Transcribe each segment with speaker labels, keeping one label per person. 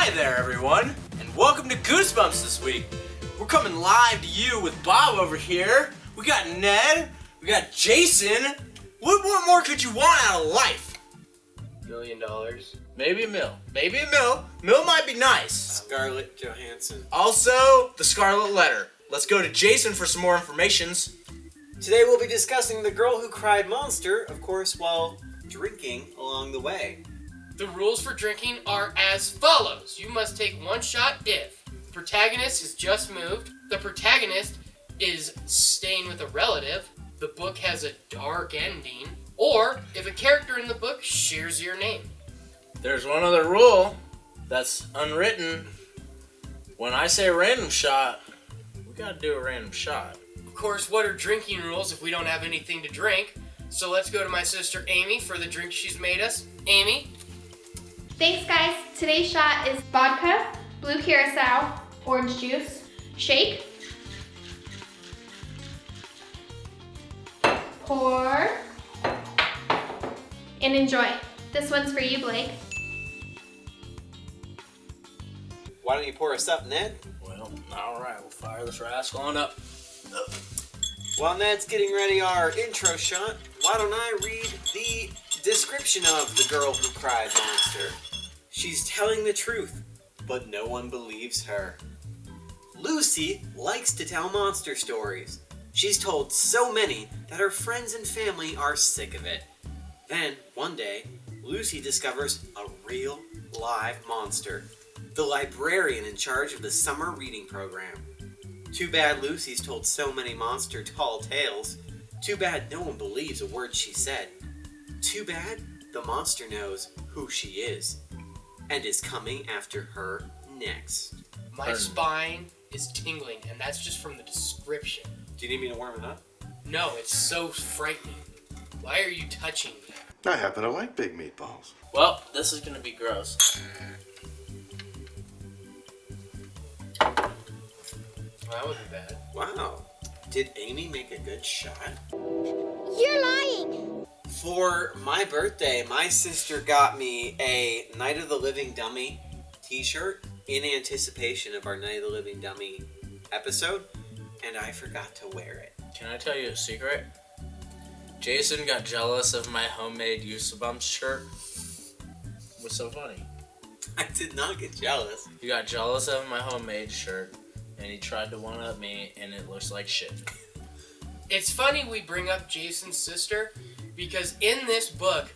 Speaker 1: Hi there, everyone, and welcome to Goosebumps this week. We're coming live to you with Bob over here. We got Ned, we got Jason. What more could you want out of life?
Speaker 2: $1 million.
Speaker 1: Maybe a mill. Maybe a mill. Mill might be nice.
Speaker 2: Scarlett Johansson.
Speaker 1: Also, the Scarlet Letter. Let's go to Jason for some more informations.
Speaker 2: Today we'll be discussing The Girl Who Cried Monster, of course, while drinking along the way.
Speaker 3: The rules for drinking are as follows. You must take one shot if the protagonist has just moved, the protagonist is staying with a relative, the book has a dark ending, or if a character in the book shares your name.
Speaker 1: There's one other rule that's unwritten. When I say random shot, we gotta do a random shot.
Speaker 3: Of course, what are drinking rules if we don't have anything to drink? So let's go to my sister Amy for the drink she's made us. Amy?
Speaker 4: Thanks, guys. Today's shot is vodka, blue curacao, orange juice, shake, pour, and enjoy. This one's for you, Blake.
Speaker 2: Why don't you pour us up, Ned?
Speaker 1: Well, alright, we'll fire this rascal on up.
Speaker 2: While Ned's getting ready our intro shot, why don't I read the description of The Girl Who Cried Monster? She's telling the truth, but no one believes her. Lucy likes to tell monster stories. She's told so many that her friends and family are sick of it. Then, one day, Lucy discovers a real, live monster. The librarian in charge of the summer reading program. Too bad Lucy's told so many monster tall tales. Too bad no one believes a word she said. Too bad the monster knows who she is and is coming after her next.
Speaker 3: My spine is tingling, and that's just from the description.
Speaker 2: Do you need me to warm it up?
Speaker 3: No, it's so frightening. Why are you touching that?
Speaker 5: I happen to like big meatballs.
Speaker 1: Well, this is gonna be gross.
Speaker 3: That wasn't bad.
Speaker 2: Wow. Did Amy make a good shot?
Speaker 6: You're lying!
Speaker 2: For my birthday, my sister got me a Night of the Living Dummy t-shirt in anticipation of our Night of the Living Dummy episode, and I forgot to wear it.
Speaker 1: Can I tell you a secret? Jason got jealous of my homemade Goosebumps shirt. What's so funny?
Speaker 2: I did not get jealous.
Speaker 1: He got jealous of my homemade shirt, and he tried to one-up me, and it looks like shit.
Speaker 3: It's funny we bring up Jason's sister because in this book,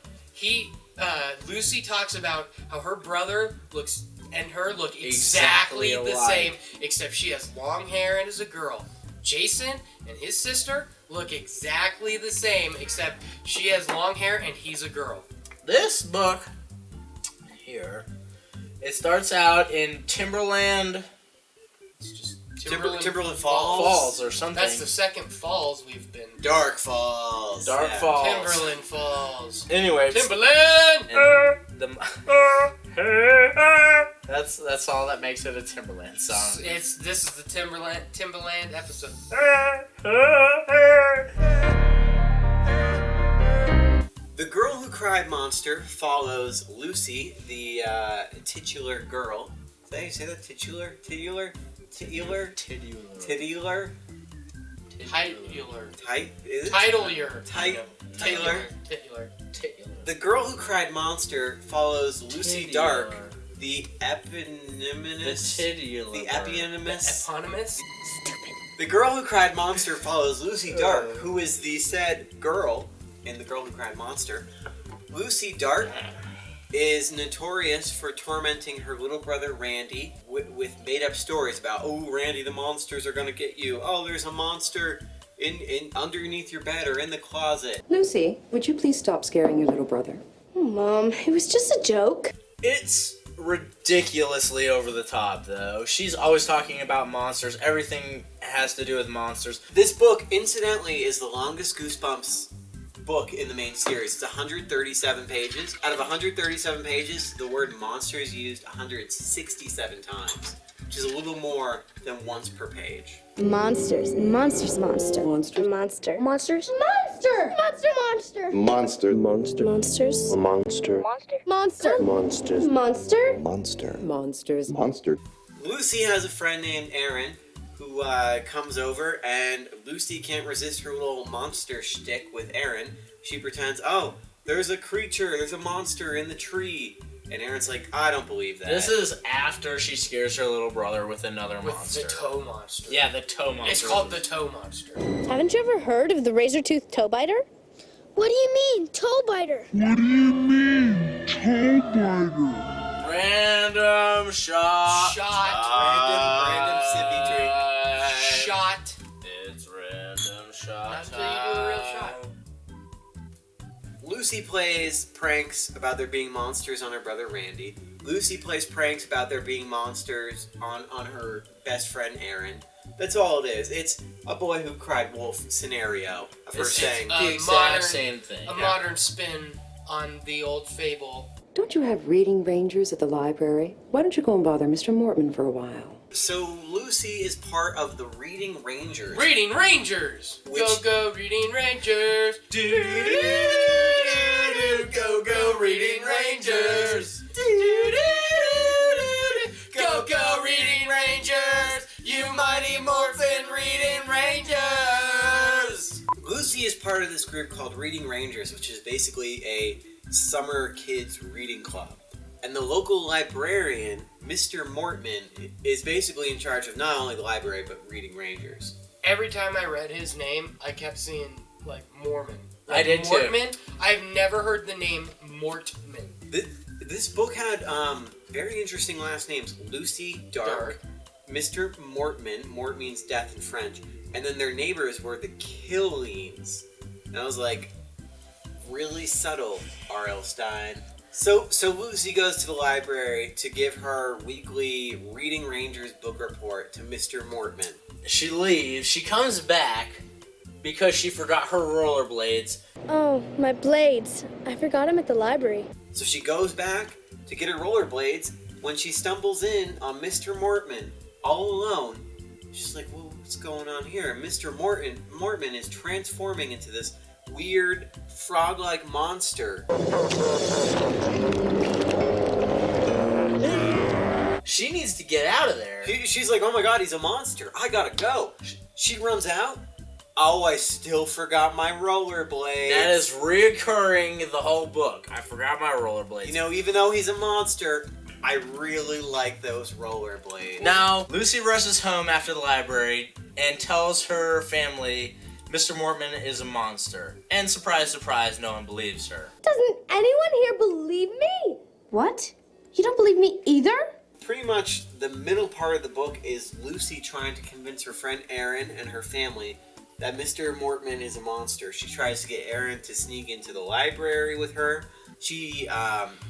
Speaker 3: Lucy talks about how her brother looks and her look exactly the
Speaker 1: alike.
Speaker 3: same, except she has long hair and is a girl. Jason and his sister look exactly the same, except she has long hair and he's a girl.
Speaker 1: This book here, it starts out in Timberland. It's just
Speaker 2: Timberland Falls?
Speaker 1: Falls or something.
Speaker 3: That's the second falls we've been.
Speaker 2: Dark Falls.
Speaker 1: Dark Falls.
Speaker 3: Timberland Falls.
Speaker 1: Anyway,
Speaker 3: Timberland.
Speaker 1: That's all that makes it a Timberland song.
Speaker 3: This is the Timberland episode.
Speaker 2: The Girl Who Cried Monster follows Lucy, the titular girl. Did I say that? Titular?
Speaker 3: Titular.
Speaker 2: Titular?
Speaker 3: Titular.
Speaker 2: The Girl Who Cried Monster follows Lucy Dark, the eponymous. The eponymous. The Girl Who Cried Monster follows Lucy Dark, who is the said girl in The Girl Who Cried Monster. Lucy Dark is notorious for tormenting her little brother Randy with made-up stories about, oh, Randy, the monsters are gonna get you. Oh, there's a monster in underneath your bed or in the closet.
Speaker 7: Lucy, would you please stop scaring your little brother?
Speaker 6: Oh, Mom, it was just a joke.
Speaker 1: It's ridiculously over the top, though. She's always talking about monsters. Everything has to do with monsters.
Speaker 2: This book, incidentally, is the longest Goosebumps book in the main series. It's 137 pages. Out of 137 pages, the word monster is used 167 times, which is a little more than once per page.
Speaker 6: Monsters. Monsters, monster.
Speaker 7: Monsters.
Speaker 6: Monster. Monsters. Monsters. Monster!
Speaker 5: Monster.
Speaker 6: Monsters?
Speaker 5: Monster.
Speaker 6: Monster!
Speaker 5: Monsters.
Speaker 6: Monster?
Speaker 5: Monster.
Speaker 7: Monsters.
Speaker 5: Monster.
Speaker 2: Lucy has a friend named Aaron who comes over, and Lucy can't resist her little monster shtick with Aaron. She pretends, oh, there's a monster in the tree. And Aaron's like, I don't believe that.
Speaker 1: This is after she scares her little brother with another
Speaker 3: With
Speaker 1: monster.
Speaker 3: the toe monster.
Speaker 1: Yeah, the toe monster.
Speaker 3: It's called the toe monster.
Speaker 6: Haven't you ever heard of the razor-toothed toe biter? What do you mean, toe biter?
Speaker 1: Random shot.
Speaker 2: Random sippy drink.
Speaker 3: Shot.
Speaker 1: It's random shot.
Speaker 3: That's how you do a real shot.
Speaker 2: Lucy plays pranks about there being monsters on her brother Randy. Lucy plays pranks about there being monsters on her best friend Aaron. That's all it is. It's a boy who cried wolf scenario of her saying
Speaker 1: the exact same thing.
Speaker 3: A modern spin on the old fable.
Speaker 7: Don't you have reading rangers at the library? Why don't you go and bother Mr. Mortman for a while?
Speaker 2: So Lucy is part of the Reading Rangers.
Speaker 3: Reading Rangers! Go, Reading Rangers!
Speaker 1: Go, Reading Rangers!
Speaker 3: Go, Reading Rangers! You mighty morphin' Reading Rangers!
Speaker 2: Lucy is part of this group called Reading Rangers, which is basically a summer kids reading club. And the local librarian, Mr. Mortman, is basically in charge of not only the library, but Reading Rangers.
Speaker 3: Every time I read his name, I kept seeing, like, Mormon.
Speaker 1: I did too.
Speaker 3: Mortman? I've never heard the name Mortman.
Speaker 2: This book had very interesting last names. Lucy, Dark. Mr. Mortman. Mort means death in French. And then their neighbors were the Killings. And I was like, really subtle, R.L. Stine. So Lucy goes to the library to give her weekly Reading Rangers book report to Mr. Mortman.
Speaker 1: She leaves. She comes back because she forgot her rollerblades.
Speaker 6: Oh, my blades. I forgot them at the library.
Speaker 2: So she goes back to get her rollerblades when she stumbles in on Mr. Mortman all alone. She's like, well, what's going on here? And Mr. Mortman is transforming into this weird frog-like monster.
Speaker 1: She needs to get out of there.
Speaker 2: She's like, oh my god, he's a monster. I gotta go. She runs out. Oh, I still forgot my rollerblades.
Speaker 1: That is reoccurring the whole book. I forgot my rollerblades.
Speaker 2: You know, even though he's a monster, I really like those rollerblades.
Speaker 1: Now, Lucy rushes home after the library and tells her family Mr. Mortman is a monster. And surprise, surprise, no one believes her.
Speaker 6: Doesn't anyone here believe me? What? You don't believe me either?
Speaker 2: Pretty much the middle part of the book is Lucy trying to convince her friend Erin and her family that Mr. Mortman is a monster. She tries to get Erin to sneak into the library with her. She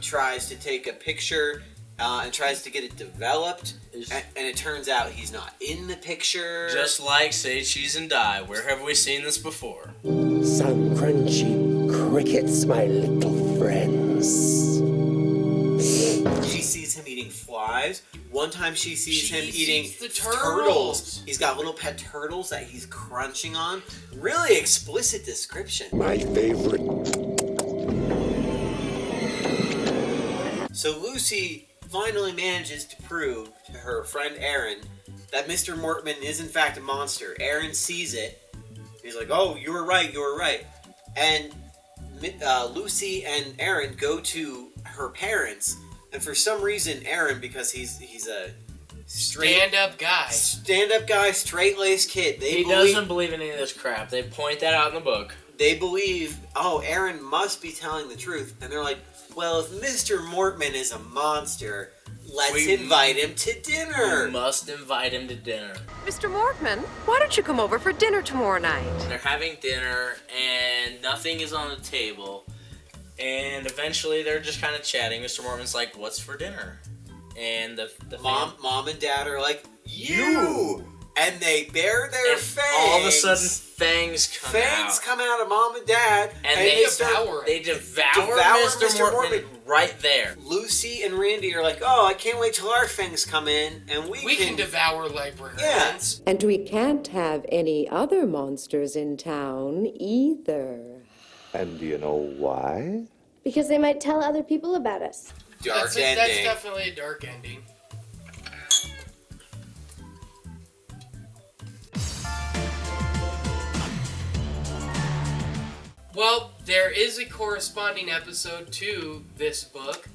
Speaker 2: tries to take a picture and tries to get it developed, and it turns out he's not in the picture.
Speaker 1: Just like Say Cheese and Die. Where have we seen this before?
Speaker 8: Some crunchy crickets, my little friends.
Speaker 2: She sees him eating flies. One time she sees him eating
Speaker 3: the turtles.
Speaker 2: He's got little pet turtles that he's crunching on. Really explicit description.
Speaker 8: My favorite.
Speaker 2: So Lucy finally manages to prove to her friend Erin that Mr. Mortman is in fact a monster. Erin sees it. He's like, oh, you were right, you were right. And Lucy and Erin go to her parents, and for some reason Erin, because he's a
Speaker 3: stand-up guy,
Speaker 2: straight-laced kid.
Speaker 1: He doesn't believe in any of this crap. They point that out in the book.
Speaker 2: They believe, oh, Erin must be telling the truth. And they're like, well, if Mr. Mortman is a monster, let's invite him to dinner.
Speaker 1: We must invite him to dinner.
Speaker 9: Mr. Mortman, why don't you come over for dinner tomorrow night?
Speaker 1: They're having dinner, and nothing is on the table. And eventually, they're just kind of chatting. Mr. Mortman's like, what's for dinner? And the
Speaker 2: mom and dad are like, you! and they bare their
Speaker 1: And
Speaker 2: fangs.
Speaker 1: all of a sudden, fangs come out.
Speaker 2: Fangs come out of Mom and Dad,
Speaker 1: And
Speaker 3: they
Speaker 1: devour Mr. Mortman right there.
Speaker 2: Lucy and Randy are like, oh, I can't wait till our fangs come in, and we
Speaker 3: can devour librarians.
Speaker 2: Yeah.
Speaker 7: And we can't have any other monsters in town either.
Speaker 5: And do you know why?
Speaker 6: Because they might tell other people about us.
Speaker 3: That's definitely a dark ending. Well, there is a corresponding episode to this book.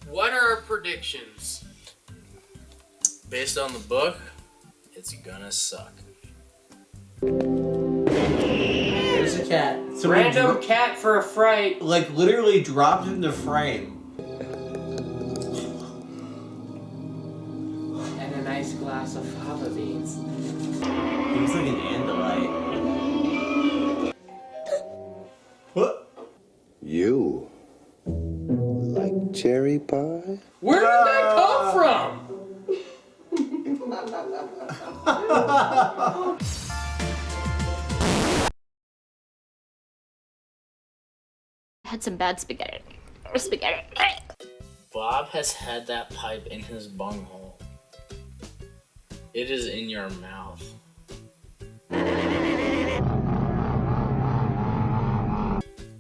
Speaker 3: What are our predictions?
Speaker 1: Based on the book, it's gonna suck.
Speaker 10: There's a cat.
Speaker 3: Random cat for a fright.
Speaker 10: Like, literally dropped in the frame.
Speaker 3: And a nice glass of fava beans.
Speaker 10: He was like an Andalite. What?
Speaker 5: You like cherry pie?
Speaker 3: Where did that come from?
Speaker 11: I had some bad spaghetti.
Speaker 1: Bob has had that pipe in his bunghole. It is in your mouth.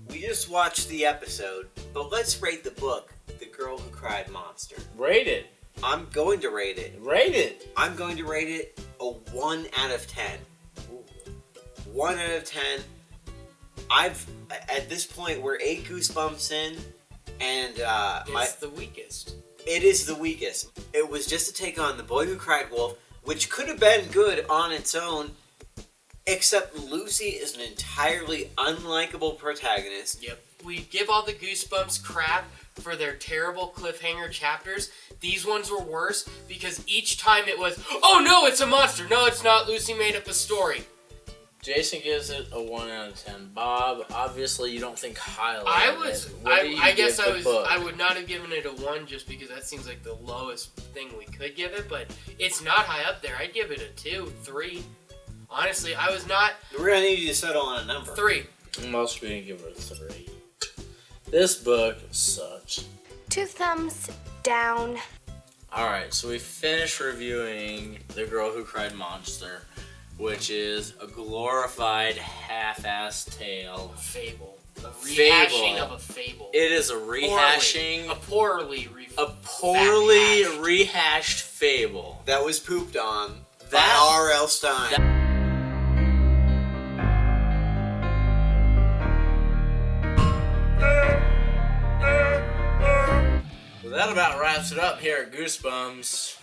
Speaker 2: We just watched the episode, but let's rate the book, The Girl Who Cried Monster.
Speaker 1: Rate it.
Speaker 2: I'm going to rate it.
Speaker 1: Rate it.
Speaker 2: I'm going to rate it a 1 out of 10. 1 out of 10. At this point, we're 8 Goosebumps in, and
Speaker 3: It's the weakest.
Speaker 2: It is the weakest. It was just a take on The Boy Who Cried Wolf, which could have been good on its own, except Lucy is an entirely unlikable protagonist.
Speaker 3: Yep. We give all the Goosebumps crap for their terrible cliffhanger chapters. These ones were worse because each time it was, oh no, it's a monster. No, it's not. Lucy made up a story.
Speaker 1: Jason gives it a 1 out of 10. Bob, obviously you don't think highly of it.
Speaker 3: I would not have given it a 1 just because that seems like the lowest thing we could give it, but it's not high up there. I'd give it a 2, 3. Honestly, I was not...
Speaker 2: We're going to need you to settle on a number.
Speaker 3: 3.
Speaker 1: I'm also going to give it a 3. This book sucks.
Speaker 6: 2 thumbs down.
Speaker 1: Alright, so we finished reviewing The Girl Who Cried Monster, which is a glorified half-assed tale.
Speaker 3: A fable. A rehashing
Speaker 1: Fable.
Speaker 3: of a fable.
Speaker 1: It is a rehashing...
Speaker 3: A poorly
Speaker 1: rehashed fable.
Speaker 2: That was pooped on by R.L. Stine.
Speaker 1: Well, that about wraps it up here at Goosebumps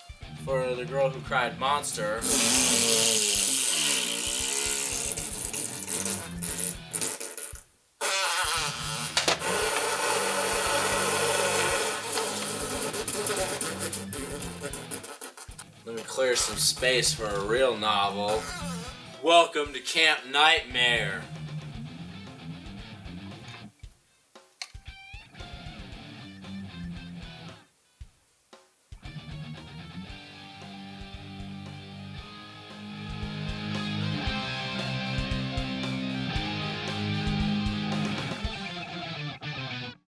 Speaker 1: for The Girl Who Cried Monster. Let me clear some space for a real novel. Welcome to Camp Nightmare.